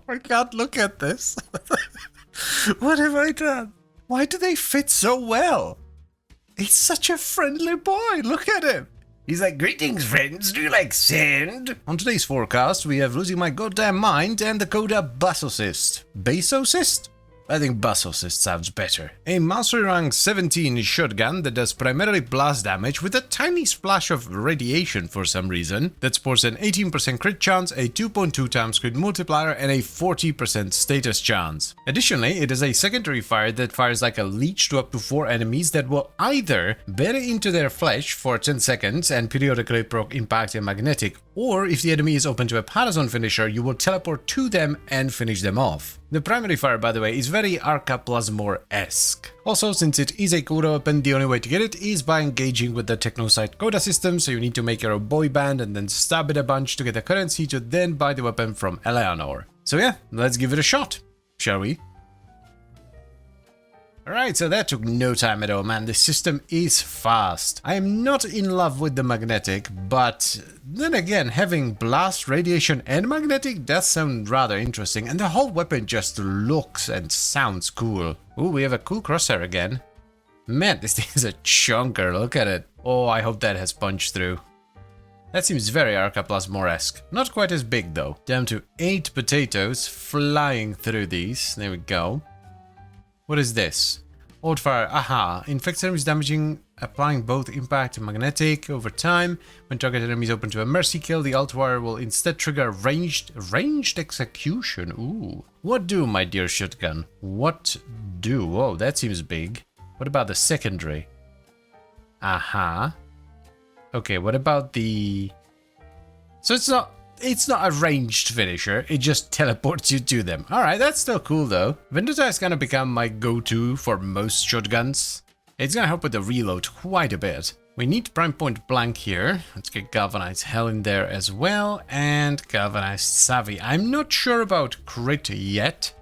I can't look at this. What have I done? Why do they fit so well? He's such a friendly boy. Look at him. He's like, greetings, friends. Do you like sand? On today's forecast, we have Losing My Goddamn Mind and the Coda Bassocyst. Bassocyst? I think Bassocyst sounds better. A mastery rank 17 shotgun that does primarily blast damage with a tiny splash of radiation for some reason, that sports an 18% crit chance, a 2.2 times crit multiplier, and a 40% status chance. Additionally, it is a secondary fire that fires like a leech to up to 4 enemies that will either bury into their flesh for 10 seconds and periodically proc impact and magnetic, or if the enemy is open to a Parazon finisher, you will teleport to them and finish them off. The primary fire, by the way, is very Arca Plasmor-esque. Also, since it is a Coda weapon, the only way to get it is by engaging with the Technosite Coda system, so you need to make your own boy band and then stab it a bunch to get the currency to then buy the weapon from Eleanor. So yeah, let's give it a shot, shall we? Alright, so that took no time at all, man. The system is fast. I am not in love with the magnetic, but then again, having blast, radiation, and magnetic does sound rather interesting, and the whole weapon just looks and sounds cool. Ooh, we have a cool crosshair again. Man, this thing is a chunker, look at it. Oh, I hope that has punched through. That seems very Arca Plasmor-esque. Not quite as big though. Down to 8 potatoes flying through these. There we go. What is this? Old fire, aha. Infects enemies damaging, applying both impact and magnetic over time. When target enemy is open to a mercy kill, the alt wire will instead trigger ranged execution. Ooh. What do, my dear shotgun? What do? Oh, that seems big. What about the secondary? Aha. Okay, what about the... So it's not a ranged finisher, it just teleports you to them. Alright, that's still cool though. Vendetta has kind of become my go-to for most shotguns. It's gonna help with the reload quite a bit. We need prime point blank here. Let's get Galvanized Hell in there as well, and Galvanized Savvy. I'm not sure about crit yet.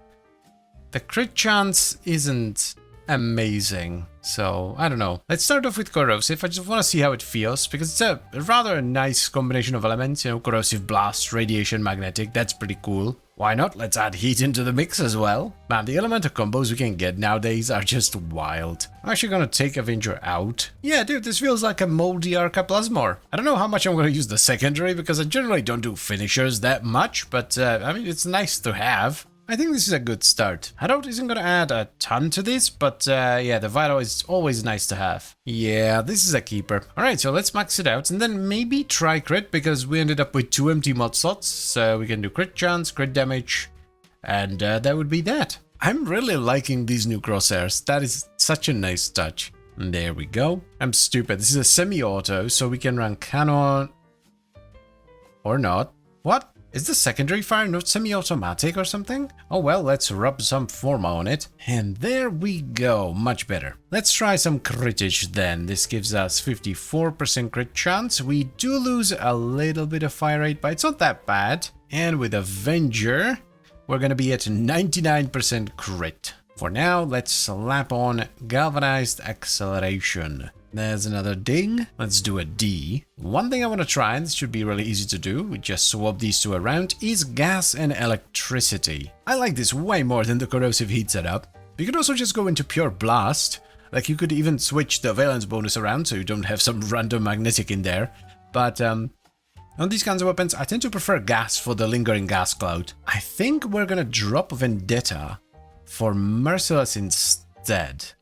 The crit chance isn't amazing, so I don't know. Let's start off with corrosive. I just want to see how it feels, because it's a rather nice combination of elements, you know, corrosive blast, radiation, magnetic. That's pretty cool. Why not? Let's add heat into the mix as well. Man, the elemental combos we can get nowadays are just wild. I'm actually gonna take Avenger out. Yeah, dude, this feels like a moldy Arca Plasmor. I don't know how much I'm gonna use the secondary, because I generally don't do finishers that much, but I mean, it's nice to have. I think this is a good start. Harold isn't going to add a ton to this, but yeah, the Vital is always nice to have. Yeah, this is a keeper. Alright, so let's max it out and then maybe try crit, because we ended up with 2 empty mod slots, so we can do crit chance, crit damage, and that would be that. I'm really liking these new crosshairs. That is such a nice touch. And there we go. I'm stupid. This is a semi-auto, so we can run cannon or not. What? Is the secondary fire not semi-automatic or something? Oh well, let's rub some Forma on it. And there we go, much better. Let's try some critage then. This gives us 54% crit chance. We do lose a little bit of fire rate, but it's not that bad. And with Avenger, we're gonna be at 99% crit. For now, let's slap on Galvanized Acceleration. There's another ding. Let's do a D. One thing I want to try, and this should be really easy to do, we just swap these two around, is gas and electricity. I like this way more than the corrosive heat setup. You could also just go into pure blast. Like, you could even switch the valence bonus around so you don't have some random magnetic in there. But on these kinds of weapons, I tend to prefer gas for the lingering gas cloud. I think we're gonna drop Vendetta for Merciless instead.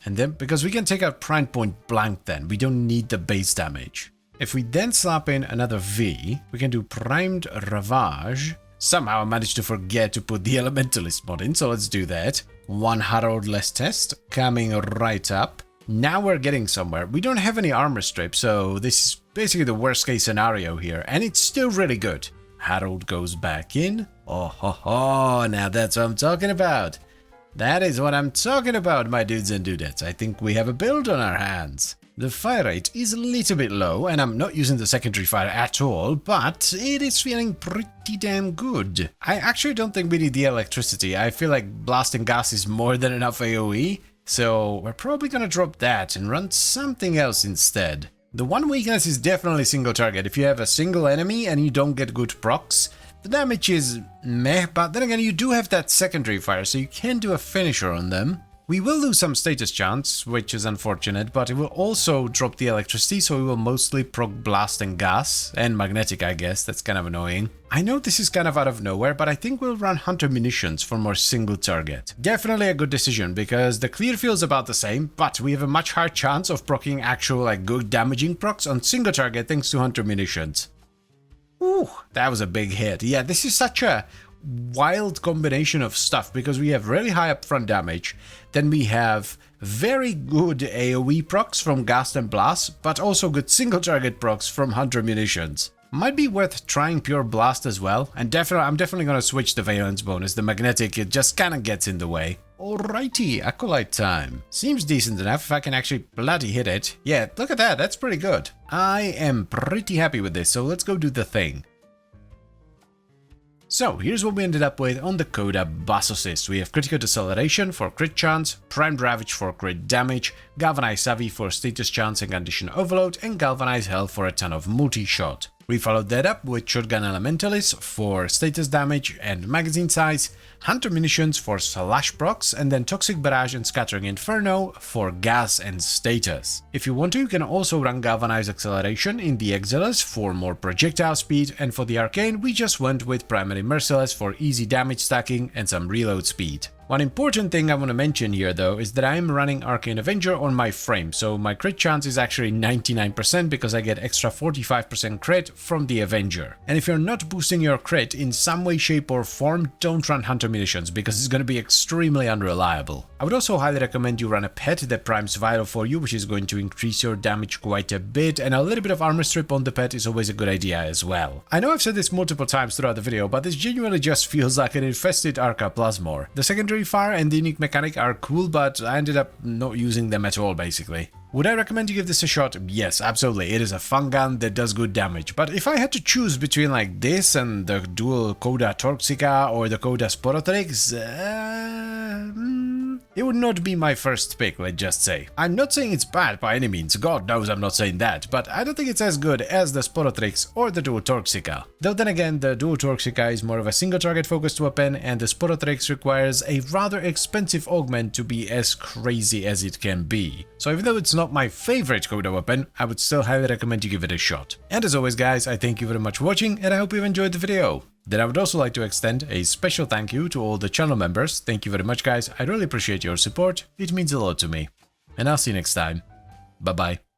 And then, because we can take out prime point blank then, we don't need the base damage. If we then slap in another V, we can do primed Ravage. Somehow I managed to forget to put the Elementalist mod in, so let's do that. 1 Harold less test, coming right up. Now we're getting somewhere. We don't have any armor strip, so this is basically the worst case scenario here, and it's still really good. Harold goes back in. Oh ho ho, now that's what I'm talking about. That is what I'm talking about, my dudes and dudettes. I think we have a build on our hands. The fire rate is a little bit low, and I'm not using the secondary fire at all, but it is feeling pretty damn good. I actually don't think we need the electricity. I feel like blasting gas is more than enough AoE, so we're probably gonna drop that and run something else instead. The one weakness is definitely single target. If you have a single enemy and you don't get good procs, The damage is meh, but then again you do have that secondary fire, so you can do a finisher on them. We will lose some status chance, which is unfortunate, but it will also drop the electricity, so we will mostly proc blast and gas, and magnetic I guess, that's kind of annoying. I know this is kind of out of nowhere, but I think we'll run hunter munitions for more single target. Definitely a good decision, because the clear feels about the same, but we have a much higher chance of proccing actual like good damaging procs on single target thanks to hunter munitions. Ooh, that was a big hit. Yeah, this is such a wild combination of stuff because we have really high upfront damage, then we have very good AoE procs from Ghast and Blast, but also good single target procs from Hunter Munitions. Might be worth trying Pure Blast as well, and I'm definitely gonna switch the Valence bonus. The magnetic, it just kinda gets in the way. Alrighty, Acolyte time. Seems decent enough if I can actually bloody hit it. Yeah, look at that, that's pretty good. I am pretty happy with this, so let's go do the thing. So, here's what we ended up with on the Coda Bassocyst. We have Critical Deceleration for crit chance, Primed Ravage for crit damage, Galvanized Savvy for status chance and condition overload, and Galvanized Hell for a ton of multi-shot. We followed that up with Shotgun Elementalist for status damage and magazine size, Hunter Munitions for slash procs, and then Toxic Barrage and Scattering Inferno for gas and status. If you want to, you can also run Galvanized Acceleration in the Exiles for more projectile speed, and for the Arcane we just went with Primary Merciless for easy damage stacking and some reload speed. One important thing I want to mention here though is that I am running Arcane Avenger on my frame, so my crit chance is actually 99% because I get extra 45% crit from the Avenger. And if you're not boosting your crit in some way, shape or form, don't run Hunter Munitions because it's going to be extremely unreliable. I would also highly recommend you run a pet that primes Vital for you, which is going to increase your damage quite a bit, and a little bit of armor strip on the pet is always a good idea as well. I know I've said this multiple times throughout the video, but this genuinely just feels like an infested Arca Plasmor. The secondary fire and the unique mechanic are cool, but I ended up not using them at all basically. Would I recommend you give this a shot? Yes, absolutely. It is a fun gun that does good damage. But if I had to choose between like this and the dual Coda Toxica or the Coda Sporotrix, it would not be my first pick, let's just say. I'm not saying it's bad by any means, God knows I'm not saying that, but I don't think it's as good as the Sporotrix or the dual Toxica. Though then again, the dual Toxica is more of a single target focused weapon and the Sporotrix requires a rather expensive augment to be as crazy as it can be. So even though it's not my favorite Coda weapon, I would still highly recommend you give it a shot. And as always guys, I thank you very much for watching and I hope you've enjoyed the video. Then I would also like to extend a special thank you to all the channel members. Thank you very much guys, I really appreciate your support, it means a lot to me. And I'll see you next time. Bye bye.